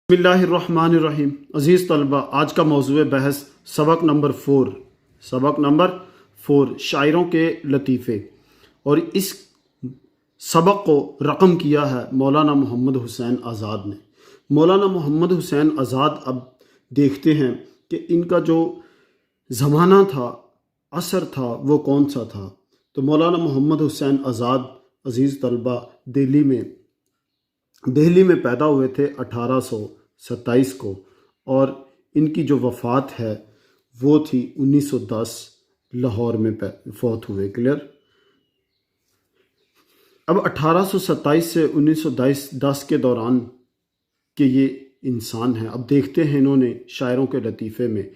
बिस्मिल्लाहिर्रहमानिर्रहीम। अज़ीज़ तलबा, आज का मौज़ूए बहस सबक नंबर 4 शायरों के लतीफ़े। और इस सबक को रकम किया है मौलाना मोहम्मद हुसैन आज़ाद ने। मौलाना मोहम्मद हुसैन आज़ाद, अब देखते हैं कि इनका जो ज़माना था, असर था, वो कौन सा था। तो मौलाना मोहम्मद हुसैन आज़ाद अज़ीज़ तलबा दिल्ली में पैदा हुए थे 1827 को, और इनकी जो वफ़ात है वो थी 1910, लाहौर में फौत हुए। क्लियर। अब 1827 से 1910 के दौरान के ये इंसान हैं। अब देखते हैं इन्होंने शायरों के लतीफ़े में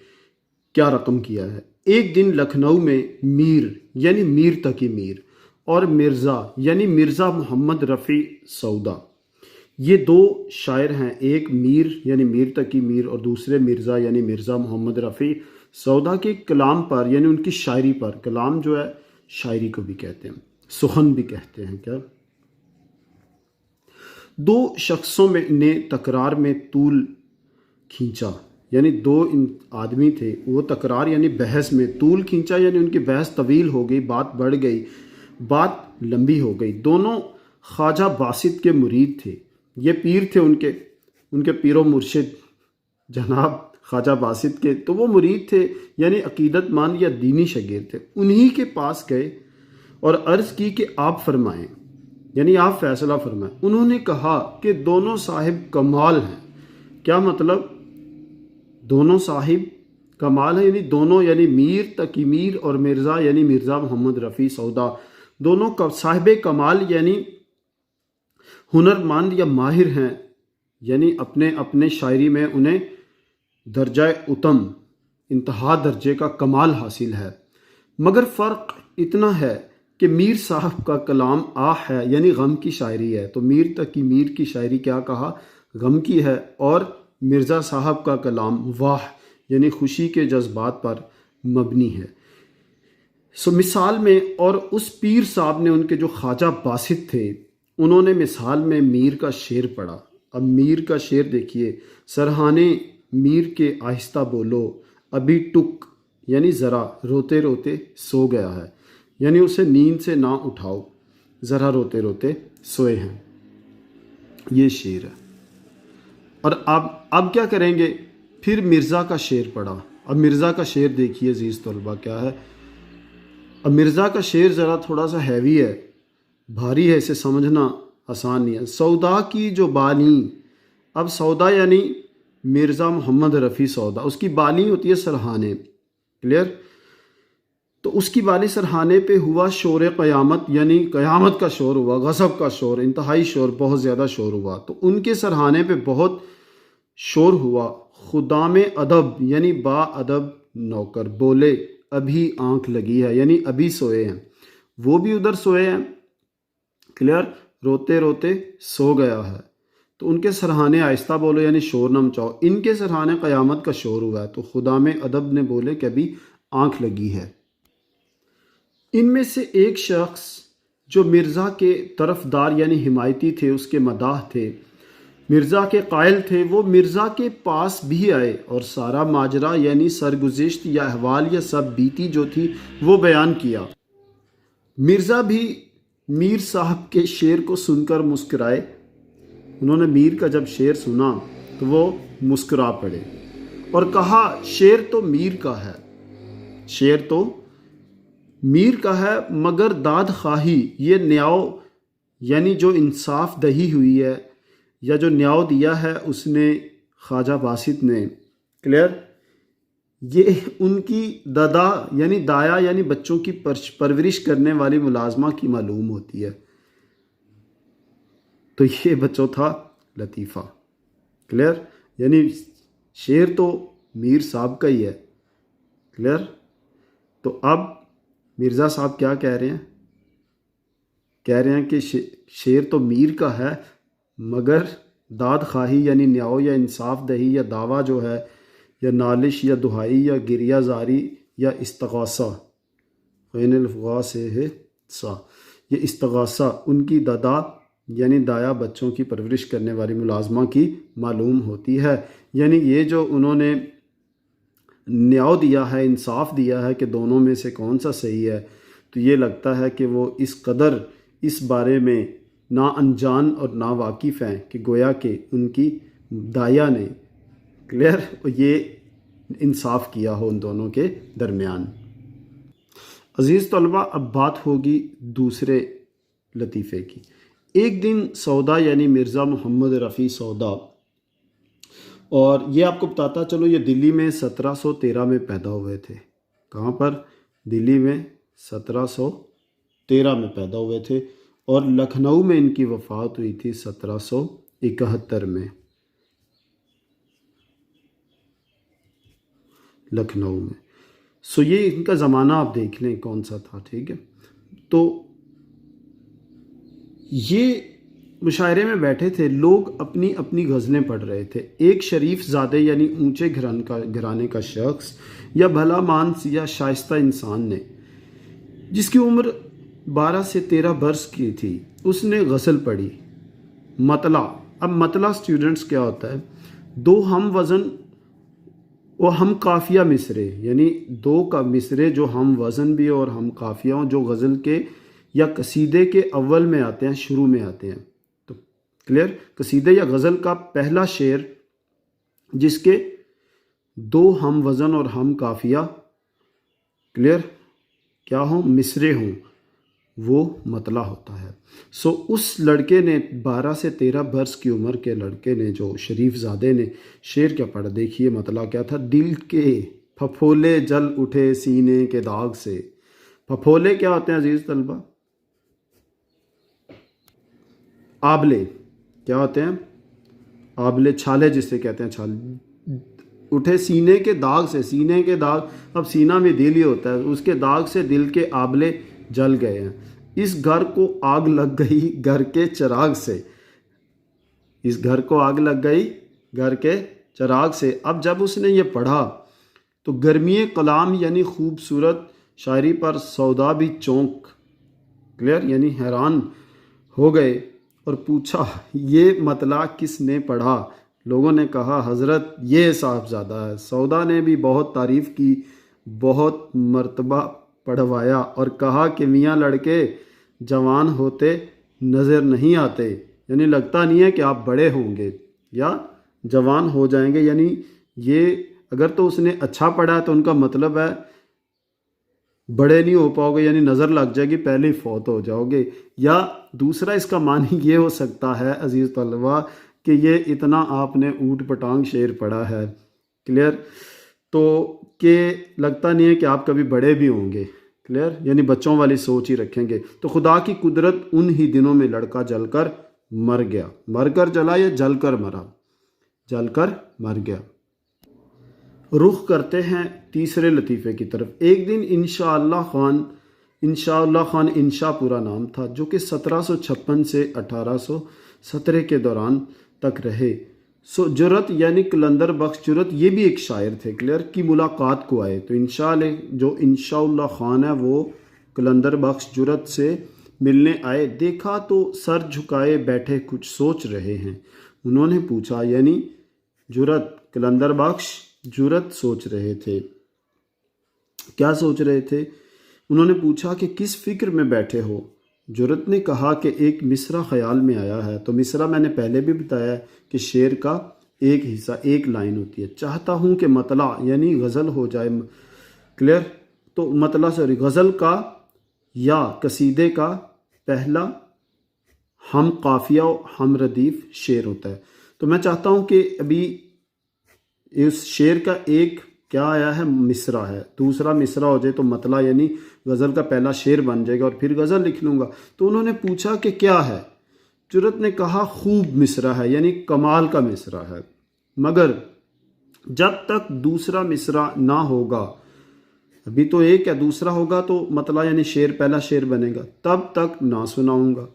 क्या रकम किया है। एक दिन लखनऊ में मीर यानी मीर तकी मीर और मिर्ज़ा यानी मिर्ज़ा मोहम्मद रफ़ी सौदा, ये दो शायर हैं। एक मीर यानी मीर तकी मीर और दूसरे मिर्ज़ा यानी मिर्ज़ा मोहम्मद रफ़ी सौदा के कलाम पर यानी उनकी शायरी पर, कलाम जो है शायरी को भी कहते हैं, सुखन भी कहते हैं। क्या दो शख्सों में ने तकरार में तूल खींचा, यानी दो आदमी थे, वो तकरार यानी बहस में तूल खींचा, यानी उनकी बहस तवील हो गई, बात बढ़ गई, बात लंबी हो गई। दोनों ख्वाजा बासित के मुरीद थे। ये पीर थे उनके पीरो मुर्शिद जनाब ख्वाजा बासित के, तो वो मुरीद थे यानी अकीदतमंद या दीनी शगीर थे। उन्हीं के पास गए और अर्ज़ की कि आप फरमाएं, यानी आप फैसला फरमाएं। उन्होंने कहा कि दोनों साहिब कमाल हैं। क्या मतलब? दोनों साहिब कमाल है, यानी दोनों यानी मीर तकी मीर और मिर्ज़ा यानी मिर्ज़ा मोहम्मद रफ़ी सौदा, दोनों साहिब कमाल यानी हुनरमंद या माहिर हैं, यानी अपने अपने शायरी में उन्हें दर्जा उत्तम इंतहा दर्जे का कमाल हासिल है। मगर फ़र्क इतना है कि मीर साहब का कलाम आह है, यानी गम की शायरी है। तो मीर तकी मीर की शायरी क्या कहा, गम की है, और मिर्ज़ा साहब का कलाम वाह यानी खुशी के जज्बात पर मबनी है। सो मिसाल में, और उस पीर साहब ने, उनके जो ख्वाजा बासित थे, उन्होंने मिसाल में मीर का शेर पढ़ा। अब मीर का शेर देखिए, सरहाने मीर के आहिस्ता बोलो, अभी टुक यानी ज़रा रोते रोते सो गया है, यानी उसे नींद से ना उठाओ, ज़रा रोते रोते सोए हैं। ये शेर है। और अब क्या करेंगे, फिर मिर्ज़ा का शेर पढ़ा। अब मिर्ज़ा का शेर देखिए अज़ीज़ तलबा क्या है। अब मिर्ज़ा का शेर ज़रा थोड़ा सा हैवी है, भारी है, इसे समझना आसान नहीं है। सौदा की जो बानी, अब सौदा यानी मिर्ज़ा मोहम्मद रफ़ी सौदा, उसकी बानी होती है सरहाने। क्लियर। तो उसकी बानी सरहाने पे हुआ शोर क़यामत, यानी क़यामत का शोर हुआ, गज़ब का शोर, इंतहाई शोर, बहुत ज़्यादा शोर हुआ। तो उनके सरहाने पे बहुत शोर हुआ। खुदा में अदब यानी बा अदब नौकर बोले, अभी आँख लगी है, यानी अभी सोए हैं, वो भी उधर सोए हैं। क्लियर। रोते रोते सो गया है। तो उनके सरहाने आहिस्ता बोलो यानी शोर न मचाओ। इनके सरहाने क़यामत का शोर हुआ है। तो खुदा में अदब ने बोले कि अभी आँख लगी है। इनमें से एक शख्स जो मिर्ज़ा के तरफदार यानी हिमायती थे, उसके मदाह थे, मिर्ज़ा के कायल थे, वो मिर्ज़ा के पास भी आए और सारा माजरा यानी सरगुज़िश्त या अहवाल या सब बीती जो थी वो बयान किया। मिर्ज़ा भी मीर साहब के शेर को सुनकर मुस्कुराए। उन्होंने मीर का जब शेर सुना तो वो मुस्कुरा पड़े और कहा, शेर तो मीर का है, शेर तो मीर का है, मगर दाद खाही, ये न्याय यानी जो इंसाफ दही हुई है या जो न्याय दिया है उसने, ख्वाजा बासित ने। क्लियर। ये उनकी दादा यानी दाया यानी बच्चों की परवरिश करने वाली मुलाजमा की मालूम होती है। तो ये बच्चों था लतीफ़ा। क्लियर। यानी शेर तो मीर साहब का ही है। क्लियर। तो अब मिर्ज़ा साहब क्या कह रहे हैं, कह रहे हैं कि शेर तो मीर का है, मगर दाद खाही यानी न्याय या इंसाफ दही या दावा जो है, या नालिश या दुहाई या गिरिया जारी या इस्तगासा, से है सा, ये इस्तगासा, उनकी दादा यानी दाया बच्चों की परवरिश करने वाली मुलाजमा की मालूम होती है। यानी ये जो उन्होंने न्याय दिया है, इंसाफ दिया है कि दोनों में से कौन सा सही है, तो ये लगता है कि वो इस कदर इस बारे में ना अनजान और ना वाकिफ़ हैं कि गोया कि उनकी दाया ने क्लियर ये इंसाफ किया हो उन दोनों के दरमियान। अज़ीज़ तलबा, अब बात होगी दूसरे लतीफ़े की। एक दिन सौदा यानी मिर्ज़ा मोहम्मद रफ़ी सौदा, और ये आपको बताता चलो, ये दिल्ली में 1713 में पैदा हुए थे। कहाँ पर? दिल्ली में 1713 में पैदा हुए थे, और लखनऊ में इनकी वफ़ात हुई थी 1771 में, लखनऊ में। सो ये इनका ज़माना आप देख लें कौन सा था, ठीक है। तो ये मुशायरे में बैठे थे, लोग अपनी अपनी गज़लें पढ़ रहे थे। एक शरीफ ज़ादे यानी ऊंचे घराने का शख्स या भला मानस या शाइस्ता इंसान ने, जिसकी उम्र 12 से 13 बरस की थी, उसने गज़ल पढ़ी मतला। अब मतला स्टूडेंट्स क्या होता है? दो हम वज़न व हम काफ़िया मिसरे, यानी दो का मिसरे जो हम वज़न भी और हम काफ़िया जो गज़ल के या कसीदे के अव्वल में आते हैं, शुरू में आते हैं। तो क्लियर, कसीदे या गज़ल का पहला शेर जिसके दो हम वज़न और हम काफ़िया क्लियर क्या हो, मिसरे हों, वो मतला होता है। सो उस लड़के ने 12 से 13 बरस की उम्र के लड़के ने, जो शरीफ ज़ादे ने, शेर क्या पढ़ा? देखिए मतला क्या था। दिल के फफोले जल उठे सीने के दाग से। फफोले क्या होते हैं अजीज़ तलबा? आबले क्या होते हैं? आबले, छाले जिसे कहते हैं, छाले। उठे सीने के दाग से, सीने के दाग, अब सीना में दिल ही होता है, उसके दाग से दिल के आबले जल गए हैं। इस घर को आग लग गई घर के चिराग से। इस घर को आग लग गई घर के चिराग से। अब जब उसने ये पढ़ा तो गर्मी कलाम यानी खूबसूरत शायरी पर सौदा भी चौंक, क्लियर यानी हैरान हो गए, और पूछा ये मतला किसने पढ़ा? लोगों ने कहा हज़रत ये साहबजादा है। सौदा ने भी बहुत तारीफ़ की, बहुत मर्तबा पढ़वाया और कहा कि मियाँ लड़के जवान होते नज़र नहीं आते, यानी लगता नहीं है कि आप बड़े होंगे या जवान हो जाएंगे। यानी ये अगर तो उसने अच्छा पढ़ा है तो उनका मतलब है बड़े नहीं हो पाओगे, यानी नज़र लग जाएगी, पहले ही फौत हो जाओगे। या दूसरा इसका मानी ये हो सकता है अजीज़ तलबा कि ये इतना आपने ऊट पटांग शेर पढ़ा है, क्लियर, तो कि लगता नहीं है कि आप कभी बड़े भी होंगे, क्लियर, यानी बच्चों वाली सोच ही रखेंगे। तो खुदा की कुदरत, उन ही दिनों में लड़का जलकर मर गया। मरकर जला या जलकर मरा? जलकर मर गया। रुख करते हैं तीसरे लतीफ़े की तरफ। एक दिन इंशाअल्लाह खान, इंशा पूरा नाम था, जो कि 1756 से 1817 के दौरान तक रहे। सो जुरत यानी कलंदर बख्श जुरत, ये भी एक शायर थे, क्लियर, की मुलाकात को आए। तो जो इंशाअल्लाह खान है वो कलंदर बख्श जुरत से मिलने आए। देखा तो सर झुकाए बैठे कुछ सोच रहे हैं। उन्होंने पूछा, यानी जुरत, कलंदर बख्श जुरत सोच रहे थे। क्या सोच रहे थे? उन्होंने पूछा कि किस फिक्र में बैठे हो? जुरत ने कहा कि एक मिसरा ख्याल में आया है। तो मिसरा मैंने पहले भी बताया कि शेर का एक हिस्सा, एक लाइन होती है। चाहता हूँ कि मतला यानी गज़ल हो जाए, क्लियर, तो मतला सॉरी गज़ल का या कसीदे का पहला हम काफिया हम रदीफ शेर होता है। तो मैं चाहता हूँ कि अभी इस शेर का एक क्या आया है, मिसरा है, दूसरा मिसरा हो जाए तो मतला यानी गज़ल का पहला शेर बन जाएगा और फिर गज़ल लिख लूँगा। तो उन्होंने पूछा कि क्या है? जुरत ने कहा खूब मिसरा है, यानी कमाल का मिसरा है, मगर जब तक दूसरा मिसरा ना होगा, अभी तो एक है, दूसरा होगा तो मतला यानी शेर पहला शेर बनेगा, तब तक ना सुनाऊंगा।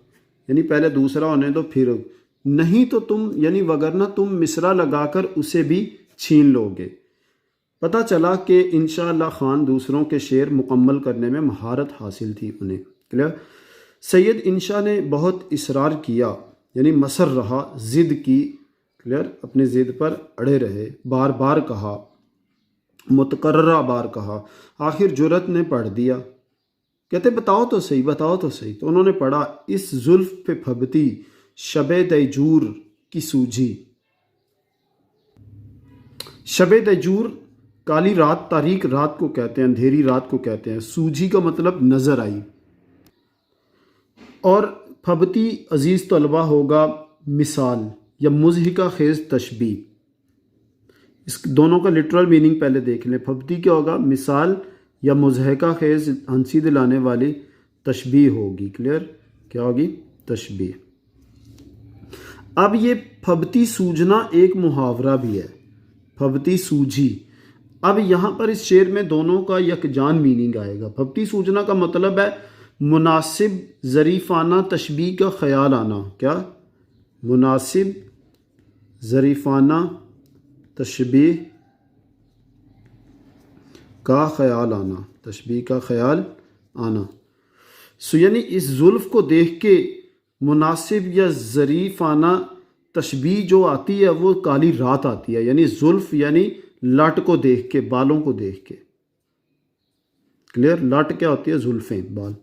यानी पहले दूसरा होने दो फिर, नहीं तो तुम यानी वगरना तुम मिसरा लगाकर उसे भी छीन लोगे। पता चला कि इंशाअल्लाह खान दूसरों के शेर मुकम्मल करने में महारत हासिल थी उन्हें, क्लियर। सैयद इंशा ने बहुत इसरार किया यानी मसर रहा, ज़िद की, क्लियर, अपने ज़िद पर अड़े रहे, बार बार कहा, मुतकर्ररा बार कहा, आखिर जुरत ने पढ़ दिया, कहते बताओ तो सही, बताओ तो सही। तो उन्होंने पढ़ा, इस जुल्फ पे फबती शबे दैजूर की सूझी। शबे दैजूर काली रात, तारीक रात को कहते हैं, अंधेरी रात को कहते हैं। सूझी का मतलब नज़र आई। और फबती अजीज़ तलबा होगा मिसाल या मुज़हिका खेज़ तशबी। इस दोनों का लिटरल मीनिंग पहले देख लें। फबती क्या होगा? मिसाल या मुज़हिका खेज़ हंसी दिलाने वाली तशबी होगी। क्लियर? क्या होगी? तशबी। अब ये फबती सूझना एक मुहावरा भी है, फबती सूझी। अब यहाँ पर इस शेर में दोनों का यकजान मीनिंग आएगा। फबती सूझना का मतलब है मुनासिब ज़रीफ़ाना तशबीह का ख्याल आना। क्या? मुनासिब ज़रीफ़ाना तशबीह का ख्याल आना, तशबीह का ख्याल आना। सो यानी इस जुल्फ़ को देख के मुनासिब या ज़रीफ़ाना तशबीह जो आती है वो काली रात आती है। यानी जुल्फ़ यानी लट को देख के, बालों को देख के। क्लियर? लट क्या होती है? जुल्फ़ें, बाल।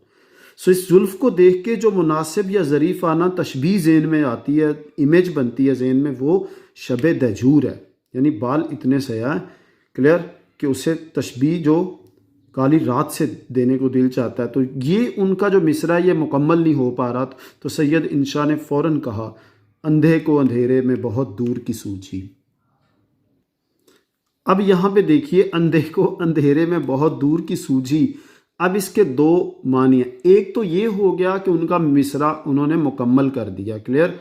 सो इस जुल्फ़ को देख के जो मुनासिब या ज़रीफ़ाना तशबीह ज़हन में आती है, इमेज बनती है ज़हन में, वो शबे दैजूर है। यानी बाल इतने सया है, क्लियर, कि उसे तशबीह जो काली रात से देने को दिल चाहता है। तो ये उनका जो मिसरा ये मुकम्मल नहीं हो पा रहा, तो सैयद इंशा ने फ़ौरन कहा, अंधे को अंधेरे में बहुत दूर की सूझी। अब यहाँ पे देखिए, अंधे को अंधेरे में बहुत दूर की सूझी। अब इसके दो मानी हैं। एक तो ये हो गया कि उनका मिसरा उन्होंने मुकम्मल कर दिया। क्लियर?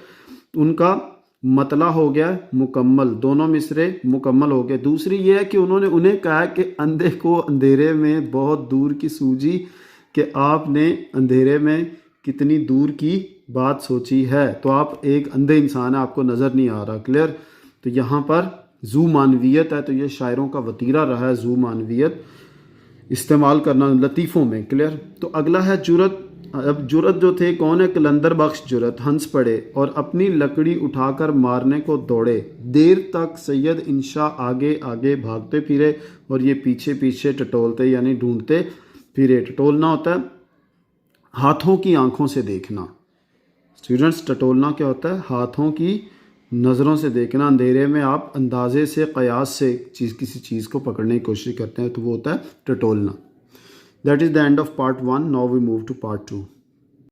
उनका मतला हो गया मुकम्मल, दोनों मिसरे मुकम्मल हो गए। दूसरी ये है कि उन्होंने उन्हें कहा कि अंधे को अंधेरे में बहुत दूर की सूझी, कि आपने अंधेरे में कितनी दूर की बात सोची है। तो आप एक अंधे इंसान है, आपको नज़र नहीं आ रहा। क्लियर? तो यहाँ पर जू मानवियत है, तो ये शायरों का वतीरा रहा है, जू मानवियत इस्तेमाल करना लतीफ़ों में। क्लियर? तो अगला है जुरत। अब जुरत जो थे कौन है? कलंदर बख्श जुरत हंस पड़े और अपनी लकड़ी उठाकर मारने को दौड़े। देर तक सैयद इंशा आगे आगे भागते फिरे और ये पीछे पीछे टटोलते यानी ढूंढते फिरे। टटोलना होता है हाथों की आंखों से देखना। स्टूडेंट्स, टटोलना क्या होता है? हाथों की नज़रों से देखना। अंधेरे में आप अंदाजे से, कयास से किसी चीज़ को पकड़ने की कोशिश करते हैं, तो वो होता है टटोलना। That is the end of part 1। Now we move to part 2।